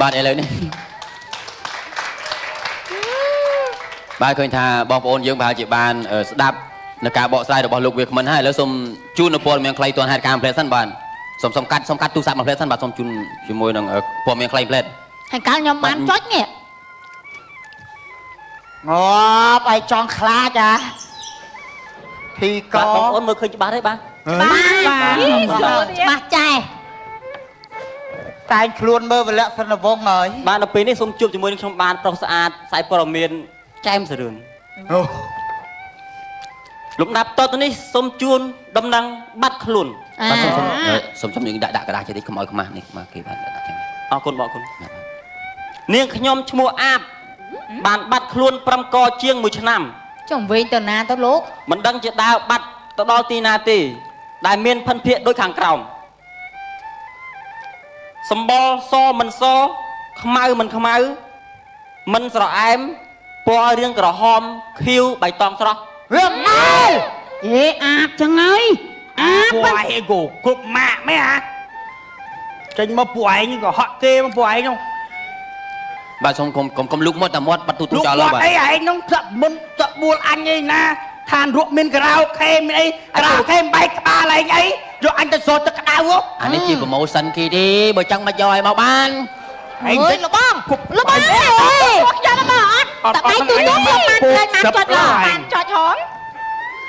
បាទឥឡូវនេះបាទឃើញថាបងប្អូនយើងប្រហែលជាបានស្ដាប់នៅការបកស្រាយរបស់លោកវាគ្មិនហើយឥឡូវសូមជូននៅព័ត៌មានខ្លីទាន់ហេតុការណ៍ផ្លែសិនបាទសូមកាត់ទូរស័ព្ទមកផ្លែសិនបាទសូមជូនជាមួយនឹងព័ត៌មានខ្លីផ្លែហើយកាលខ្ញុំបានចុចនេះងាប់ឲ្យចង់ខ្លាចអាភីកបងប្អូនមើលឃើញច្បាស់ទេបាទច្បាស់ចែតែងខ្លួនមើលវលៈសិនវងហើយបាទដល់ពេលនេះសូមជួបជាមួយនឹងខ្ញុំបានប្រុសស្អាតផ្សាយព័ត៌មានចែមសរឿនលំដាប់តទៅនេះសូមជូនដំណឹងបាត់ខ្លួនបាទសូមយើងដាក់กระดาษចេះតិចកុំឲ្យខ្មាស់នេះខ្មាស់គេបាទដាក់ចេះអរគុណបងអរគុណនាងខ្ញុំឈ្មោះអាបបានបាត់ខ្លួន5កជាង1ឆ្នាំចំវិញទៅណាទៅលោកមិនដឹងជាដើរបាត់ទៅដល់ទីណាទេដែលមានភិនភាកដូចខាងក្រោមសម្បល់សមិនសខ្មៅមិនខ្មៅមិនស្រអែមពណ៌រាងក្រហមខៀវបៃតងស្រស់វាម៉ែយេអាបចឹងហើយអាបពួកឯងគ្រប់ម៉ាក់មែនហ៎ចេញមកពួកឯងក៏ហក់ទេមកពួកឯងនោះបាទសូមកុំលុកមាត់តែមាត់បាត់ទូចោលបាទអីឯងនោះទឹកមុនទឹកបួលអញឯណាឋានរក់មានការ៉ាអូខេមានអីការ៉ាអូខេបែកក្បាលឯងអីយកអញទៅសតទឹកក្តៅអានេះជាប្រម៉ូសិនគេទេបើចង់មកយកឲ្យមកបានអើយលបងខ្ញុំមកអត់តែដៃទូទៅបានចុចឡបានចុចហង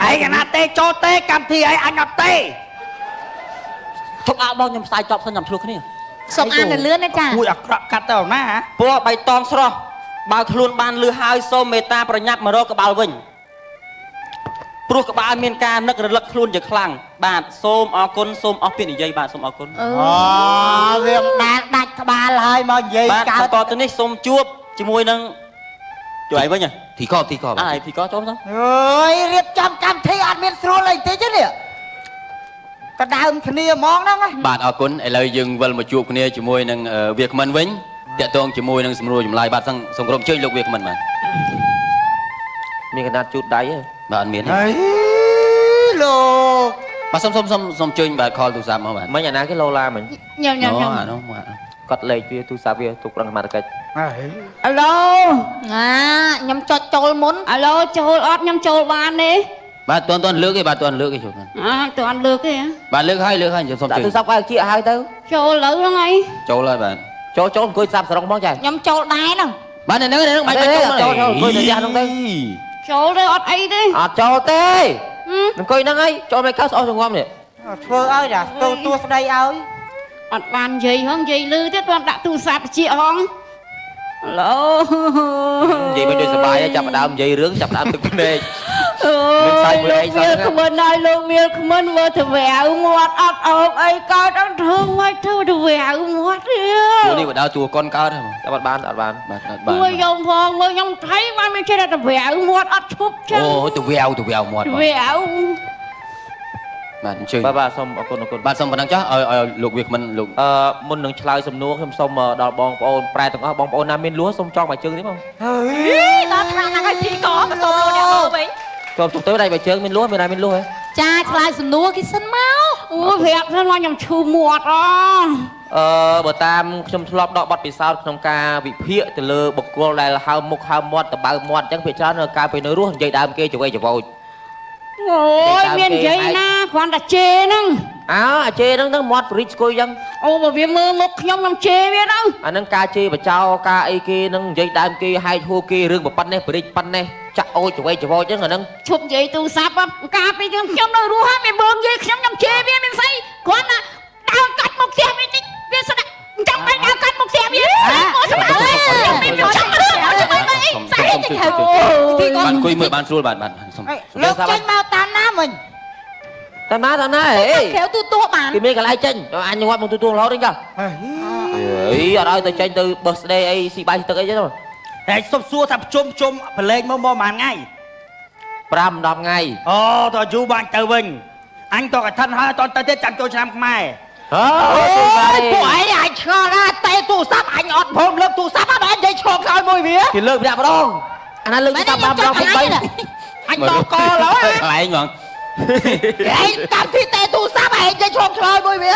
ឯងណាទេចូលទេកម្មវិធីឯងអញអត់ទេជប់អើបងខ្ញុំផ្សាយចប់សិនខ្ញុំឆ្លោះគ្នាសុំអានទៅលឿនណាចាមួយអាក្រក់កាត់ទៅណាពណ៌បៃតងស្រស់បើខ្លួនបានលឺហើយសូមមេត្តាប្រញាប់មករកក្បាលវិញព្រោះក្បាលមានការនឹករលឹកខ្លួនជាខ្លាំងបាទសូមអរគុណសូមអស់ពាក្យនិយាយបាទសូមអរគុណអូវាដាច់ក្បាលហើយមកនិយាយកើតតទៅនេះសូមជួបជាមួយនឹងជួយអីវិញធីកធីកបាទធីកចូលទៅអើយរៀបចំកម្មវិធីអត់មានស្រួលអីទេទេនេះកដើមគ្នាហ្មងហ្នឹងបាទអរគុណឥឡូវយើងវិលមកជួបគ្នាជាមួយនឹងវាគ្មិនវិញតាក់ទងជាមួយនឹងសម្រួលចម្លើយបាទសូមគោរពជើញលោកវាគ្មិនបាទមានកណ្ដាលជូតដៃទេបាទអត់មានទេលោកបាទសូមជើញបាទខលទូរស័ព្ទមកបាទមិញអាណាគេឡូឡាមិញញ៉ាំអានោះគាត់លេខវាទូរស័ព្ទវាទុករងសមត្ថកិច្ចអាឡូខ្ញុំចុចចូលមុនអាឡូចូលអត់ខ្ញុំចូលបានទេបាទតន់លើកទេបាទតន់លើកទេចូលតន់លើកទេបាទលើកហើយសូមជើញទូរស័ព្ទឲ្យជាឲ្យទៅចូលលើហ្នឹងហើយចូលហើយបាទចូលអង្គុយសាប់សរងមកចាខ្ញុំចូលដែរហ្នឹងបាទនៅហ្នឹងបាច់ចូលអង្គុយទៅផ្ទះហ្នឹងទៅចូលទៅអត់អីទេអត់ចូលទេអង្គុយហ្នឹងហើយចូលមកកៅស្អុះសងំនេះធ្វើឲ្យតាទូស្ដីឲ្យអត់បាននិយាយហងនិយាយលឺទេគាត់ដាក់ទូរស័ព្ទជាហងឡូនិយាយមិនដូចសុបាយទេចាប់ដើមនិយាយរឿងចាប់ដើមទឹកភ្នែកមានសាច់មួយឯងសោះគ្មិនឲ្យលោកមានគ្មិនមើលទៅវាវមាត់អត់អោបអីកើតអត់ធ្វើមិនធ្វើទៅវាវមាត់ទេនេះបដៅជួកូនកើតហ្នឹងអត់បានបាទមួយយំផងមើលខ្ញុំថៃបានមិនចេះតែវាវមាត់អត់ឈប់ចឹងអូទៅវាវមាត់វាវបាទអញ្ជើញបាទសូមអរគុណបាទសូមប៉ុណ្ណឹងចាស់ឲ្យលោកវាគ្មិនលោកមុននឹងឆ្លើយសំណួរខ្ញុំសូមដល់បងប្អូនប្រែទាំងអស់បងប្អូនណាមានលួសូមចង់បាយជើងនេះបងហើយដល់ថ្នាក់ហ្នឹងឲ្យទីកក៏សូមលោកអ្នកមើលវិញចូលទៅដៃបាយជើងមានលួមានណាមានលួហ៎ចាឆ្លើយសំណួរគេសិនមកអូប្រាប់ថាខ្ញុំឈឺមាត់បើតាមខ្ញុំធ្លាប់ដកបទពិសោធន៍ក្នុងការវិភាគទៅលើបុគ្គលដែលហើមមុខហើមមាត់តបើមាត់អញ្ចឹងភាគច្រើននៅកាលពេលនៅរស់និយាយដើមគេចង្វេចង្វោចអូយមាននិយាយណាគ្រាន់តែជេហ្នឹងអាជេហ្នឹងមាត់ប្រិចស្គួយអញ្ចឹងអូបើវាមើលមុខខ្ញុំជេវាទៅអាហ្នឹងការជេបចោការអីគេហ្នឹងនិយាយដើមគេហែកហួរគេរឿងប៉ុណ្ណេះប្រិចប៉ុណ្ណេះចាក់អូចចង្វេចង្វោចអញ្ចឹងអាហ្នឹងឈប់និយាយទូរស័ព្ទការពីខ្ញុំនៅរស់ហើយមិនមើលនិយាយខ្ញុំជេវាមានស្អីគ្រាន់តែដើរកាត់មកផ្ទះវាតិចវាស្ដាប់ចាំបាច់ដើរកាត់មកផ្ទះវាអូស្មាខ្ញុំមិនចង់រឿងអីស្អីទៅបានអង្គុយមើលបានស្រួលបាទសូមលោកចេញមកតាមណាមិញតាមណាហេក្រៅទូទួបានគេមានកន្លែងចេញអញងាប់មកទូទួរហូតទេចាអីអត់ឲ្យទៅចេញទៅ birthday អីស៊ីបាយទឹកអីចឹងតែសុំសួរថាប្រជុំប្រឡែងមកប្រហែលថ្ងៃ5-10ថ្ងៃអូតើយូរបាញ់ទៅវិញអញតកឋិនហើយអត់ទៅទៀតចាំចូលឆ្នាំខ្មែរអូយពួកឯងអាចឆ្ងល់ណាតែទូរស័ព្ទអញអត់ព្រមលើកទូរស័ព្ទអត់និយាយឈរក្រោយមួយវាគេលើកម្នាក់ម្ដងអាណាលើកទូរស័ព្ទ5 ដងពេញ3អញតកឡើយកន្លែងហ្មងឯងតាមទីតែទូរស័ព្ទឯងនិយាយឈរក្រោយមួយវា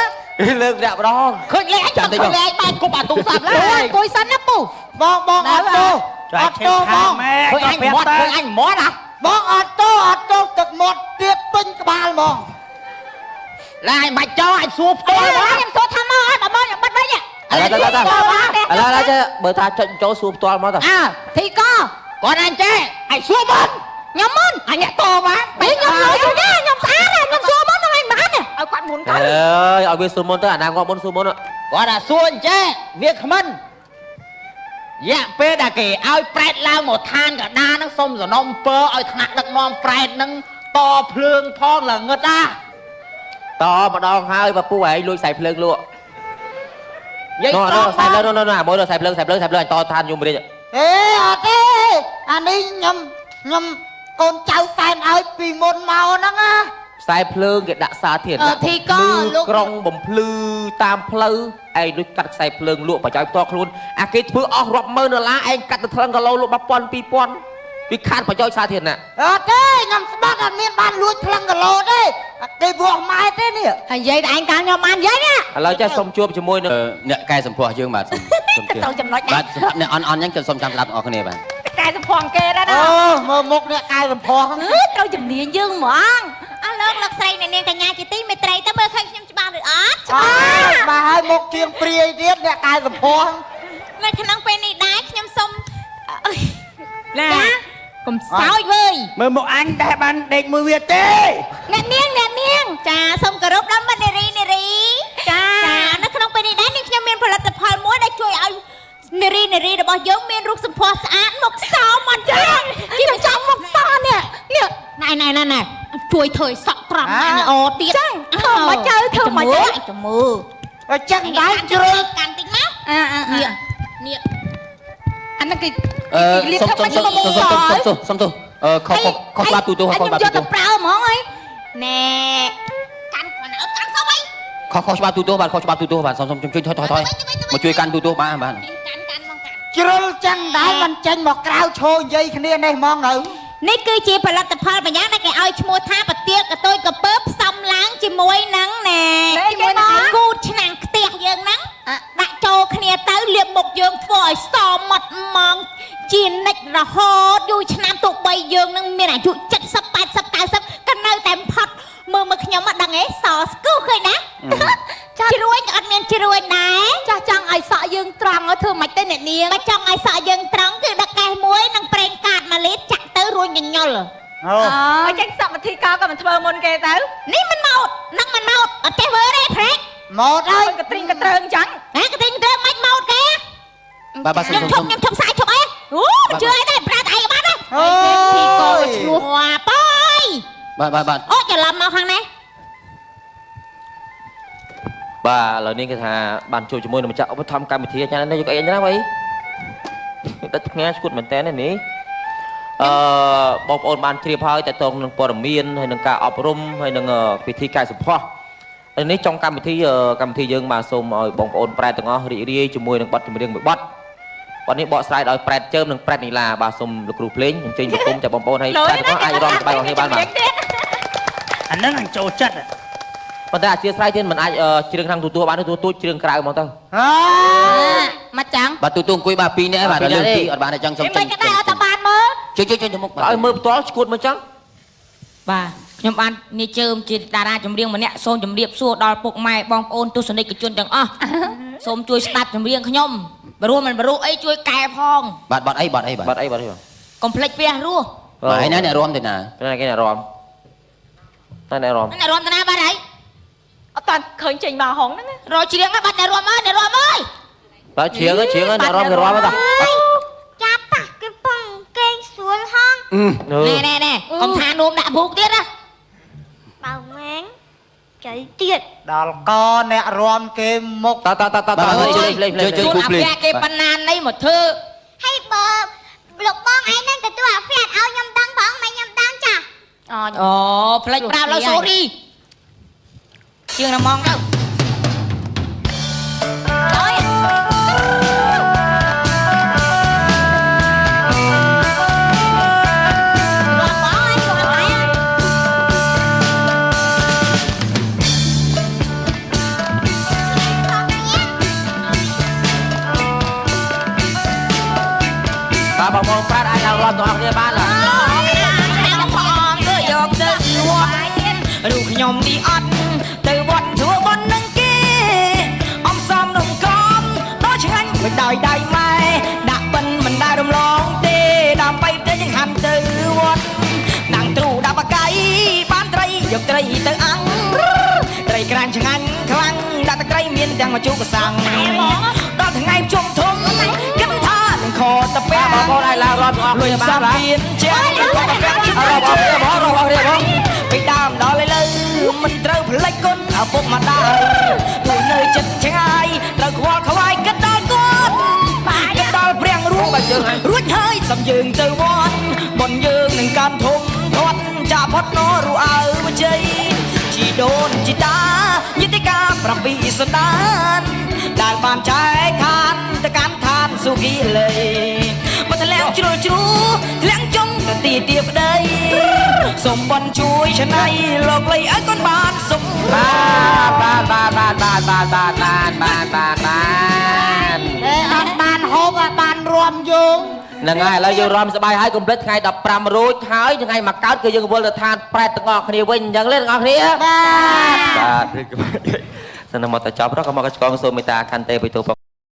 លើកដាក់ម្ដងឃើញលេខចាំតិចមកលេខបានគប់អាទូរស័ព្ទឡើយគួយសិនណាពូបងអត់ទោអត់ទោបងឃើញអញមាត់ឃើញអញមាត់ហ៎បងអត់ទោទឹកមាត់ទៀតពេញក្បាលហ្មងឡើយមិនចោអញសួរផ្ទាល់បងខ្ញុំសួរថាមកអត់បងខ្ញុំបិទវិញឥឡូវចេះបើថាចុចចូលសួរផ្ទាល់មកតើធីកគាត់អញចេះអញសួរបងខ្ញុំមុនអញតបានខ្ញុំលុយទេខ្ញុំស្អាតខ្ញុំសួរមុនហ្នឹងឯងបានឲ្យគាត់មុនទៅអើយឲ្យវាសួរមុនទៅអាណាគាត់មុនសួរមុនគាត់ថាសួរអញ្ចេះវាខ្មិនរយៈពេលដែលគេឲ្យប្រែតឡើងមកឋានកដាហ្នឹងសុំសំណុំពើឲ្យថ្នាក់ដឹកនាំប្រែតហ្នឹងតភ្លើងផងល្ងឹតតម្ដងហើយបើពូឯងលួចខ្សែភ្លើងលក់និយាយត្រង់ខ្សែភ្លើងនោះមួយខ្សែភ្លើងអញតឋានយមរាជអេអត់ទេអានេះខ្ញុំកូនចៅសែនឲ្យពីមុនមកហ្នឹងណាខ្សែភ្លើងគេដាក់សាធារណៈធីកលោកក្រុងបំភ្លឺតាមផ្លូវឯងដូចកាត់ខ្សែភ្លើងលក់បច្ច័យផ្ទាល់ខ្លួនអាគេធ្វើអស់រាប់ម៉ឺនដុល្លារឯងកាត់ទៅថ្លឹងគីឡូលក់1000 2000វាខាតបច្ច័យសាធារណៈអត់ទេខ្ញុំស្បាត់អត់មានបានលួចថ្លឹងគីឡូទេគេវាស់ម៉ែទេនេះហើយនិយាយតែឯងកាលខ្ញុំបាននិយាយណាឥឡូវចេះសុំជួបជាមួយនឹងអ្នកកែសម្ផស្សយើងបាទសុំជួបទៅចំណុចបាទសម្រាប់អ្នកអន់អញ្ចឹងខ្ញុំសុំចាំស្ដាប់ទាំងអស់គ្នាបាទកែសម្ផស្សគេដែរណាមើលមុខអ្នកកែសម្ផស្សត្រូវជំនាញយើងហ្មងអើលោកស្រីអ្នកនាងកញ្ញាជាទីមេត្រីតើមើលឃើញខ្ញុំច្បាស់ឬអត់ច្បាស់បាទហើយមុខជាងព្រាយទៀតអ្នកកែសម្ផស្សនៅក្នុងពេលនេះដែរខ្ញុំសុំណាកុំសោចវើយមើលមកអញដែរបានដេកមួយវាទេអ្នកនាងចាសូមគោរពដល់មិត្តនារីចានៅក្នុងពេលនេះដែរនាងខ្ញុំមានផលិតផលមួយដែលជួយឲ្យនារីរបស់យើងមានរូបសម្ផស្សស្អាតមុខសអមអញ្ចឹងខ្ញុំចង់មុខសនេះណែជួយធ្វើឲ្យសក់ត្រង់អូទៀតចឹងធ្វើមកចៅធ្វើមកចៅចាំមើលអញ្ចឹងដែរជ្រុលកាន់តិចមកនេះអានេះគេសុំទោសខុសច្បាប់ទូទៅខុសច្បាប់ទូទៅយកទៅប្រើហ្មងអីណែកាន់គាត់អត់កាន់សុំអីខុសច្បាប់ទូទៅបាទខុសច្បាប់ទូទៅបាទសុំជួយថយមកជួយកាន់ទូទៅបាទកាន់ជ្រុលចឹងដែរមិនចេញមកក្រៅឈោនិយាយគ្នានេះហ្មងនៅនេះគឺជាផលិតផលបញ្ញាដែលគេឲ្យឈ្មោះថាប្រទាលកតុយកពើផ្សំឡើងជាមួយនឹងណែជាមួយនឹងគូតឆ្នាំងខ្ទះយើងហ្នឹងដាក់ចូលគ្នាទៅលាបមុខយើងធ្វើឲ្យសមាត់ម៉ងជានិច្ចរហូតយូរឆ្នាំទោះបីយើងនឹងមានអាយុ70 80 90ក៏នៅតែផុតមើលខ្ញុំមកដឹងហ៎សស្គូឃើញណាជ្រួញក៏អត់មានជ្រួញដែរចាស់ចង់ឲ្យសក់យើងត្រង់ធ្វើមិនទេអ្នកនាងបើចង់ឲ្យសក់យើងត្រង់គឺដាក់កេះមួយនិងប្រេងកាត1លីត្រចាក់ទៅរួញញញល់អូអញ្ចឹងសក់វិធីការក៏មិនធ្វើមុនគេទៅនេះមិនម៉ោតនឹងមិនម៉ោតអត់ចេះធ្វើទេព្រេកម៉ោតហើយកត្រិងកត្រើងអញ្ចឹងហ៎កត្រិងកត្រើងមិនម៉ោតគេបាទខ្ញុំឈប់សាយឈប់អីអូមិនជឿអីទេប្រាត់ឯងបានទេអូធីកោឈ្លោះប៉យបាទអូច្រឡំមកខាងនេះបាទឥឡូវនេះគេថាបានជួយជាមួយនឹងម្ចាស់ឧបត្ថម្ភកម្មវិធីចានេះយកអីណាបងដឹកថ្ងៃស្គួតមែនតើនេះបងប្អូនបានជ្រាបហើយតើតងនឹងព័ត៌មានហើយនឹងការអប់រំហើយនឹងពិធីកែសម្ផស្សនេះtrongកម្មវិធីយើងបាទសូមឲ្យបងប្អូនប្រែទាំងអស់រីករាយជាមួយនឹងបទចម្រៀងមួយបទនេះបកស្រាយដោយប្រែតជើមនិងប្រែតនីឡាបាទសូមលោកគ្រូភ្លេងអញ្ជើញប្រគំតែបងប្អូនឲ្យប្រែតទាំងអស់អាចរំស្បែករបស់គ្នាបានបាទអាហ្នឹងអញចូលចិត្តប៉ុន្តែអធិស្ឋានទៀតមិនអាចជ្រឿងខាងទូបានទូជ្រឿងក្រៅហ្មងទៅមកចាំបាទទូអង្គុយបាទ2នាក់បាទលើ2អត់បានអញ្ចឹងសូមចេញមិនដែរអត់បានមើលជួយទៅមុខបាទឲ្យមើលផ្ទាល់ឈួតមកអញ្ចឹងបាទខ្ញុំបាននាយជើមជាតារាចម្រៀងម្នាក់សូមជម្រាបសួរដល់ពុកម៉ែបងប្អូនទស្សនិកជនទាំងអស់សូមជួយស្ដាប់ចម្រៀងខ្ញុំបរោះមិនបរោះអីជួយកែផងបាទបាត់អីកុំភ្លេចវះរស់ហើយណាអ្នករំទៅណាគេអ្នករំតែអ្នករំទៅណាបាទហើយអត់តាន់ឃើញចេញមកហងហ្នឹងរកជ្រៀងបាត់អ្នករំអើយបាទជ្រៀងអ្នករំទៅចាប់តាគេពងគេងស្រួលហងណែកុំថានោមដាក់ភូកទៀតណាបើមែងចៃទៀតដល់កអ្នករំគេមុខតជួយគូភ្លេងគេប៉ុណ្ណានេះមកធ្វើហើយបើលោកបងឯងនឹងទទួលអាហ្វ្លាតឲ្យខ្ញុំដឹងផងមិនខ្ញុំដឹងចាអូផ្លេចប្រាប់លោកសូរីជាងរមងទៅ បើបងប្អូនប្រាប់អាចឡើងរត់ទាំងអស់គ្នាបានឡាបងទៅយកទៅវត្តរូបខ្ញុំទីអត់ទៅវត្តជួបននឹងគេអំសំនំកំដល់ឆ្ងាញ់មិនដោយដៃម៉ែដាក់បិណ្ឌមិនដែលរំលងទេដើម្បីទៅយើងហាន់ទៅវត្តណាំងទ្រូដាក់បកាយបានត្រីយកត្រីទៅអាំងត្រីក្រាញ់ឆ្ងាញ់ខ្លាំងដាក់ទឹកត្រីមានទាំងមកជូរកសាំងដល់ថ្ងៃជុំធំគិតថានឹងខតពាំងបងប្អូនឲ្យឡើងរត់អស់លុយបានឡាមានជាបងប្អូនពីដើមដល់ឥឡូវមិនត្រូវផ្លេចគុណឪពុកម្ដាយព្រោះនៅចិត្តឆ្ងាយត្រូវខ្វល់ខ្វាយគិតដល់គាត់គិតដល់ព្រាំងរួចរួចហើយសំយើងទៅវត្តបុណ្យយើងនឹងកាន់ធំធាត់ចាផុតនរអើវិជ័យជីដូនជីតាយិតិកា7សន្តានដែលបានចែកឋានទៅកាន់ឋានសុគីលេមកធ្លាក់ជ្រុលជ្រូធ្លាក់ចុងទៅទីទាប្តីសូមបានជួយឆ្នៃលោកលីឲ្យកូនបានសុខបានអត់បានហូបអត់បានរំយើងហ្នឹងហើយឥឡូវយើងរំសប្បាយហើយកុំភ្លេចថ្ងៃ15រួចហើយថ្ងៃមកកើតគឺយើងវិលទៅឋានប្រែតទាំងអស់គ្នាវិញអញ្ចឹងទេទាំងអស់គ្នាបាទសិនមកតែចប់រកក៏មកឆ្កងសូមមេត្តាខន្តីបិទោ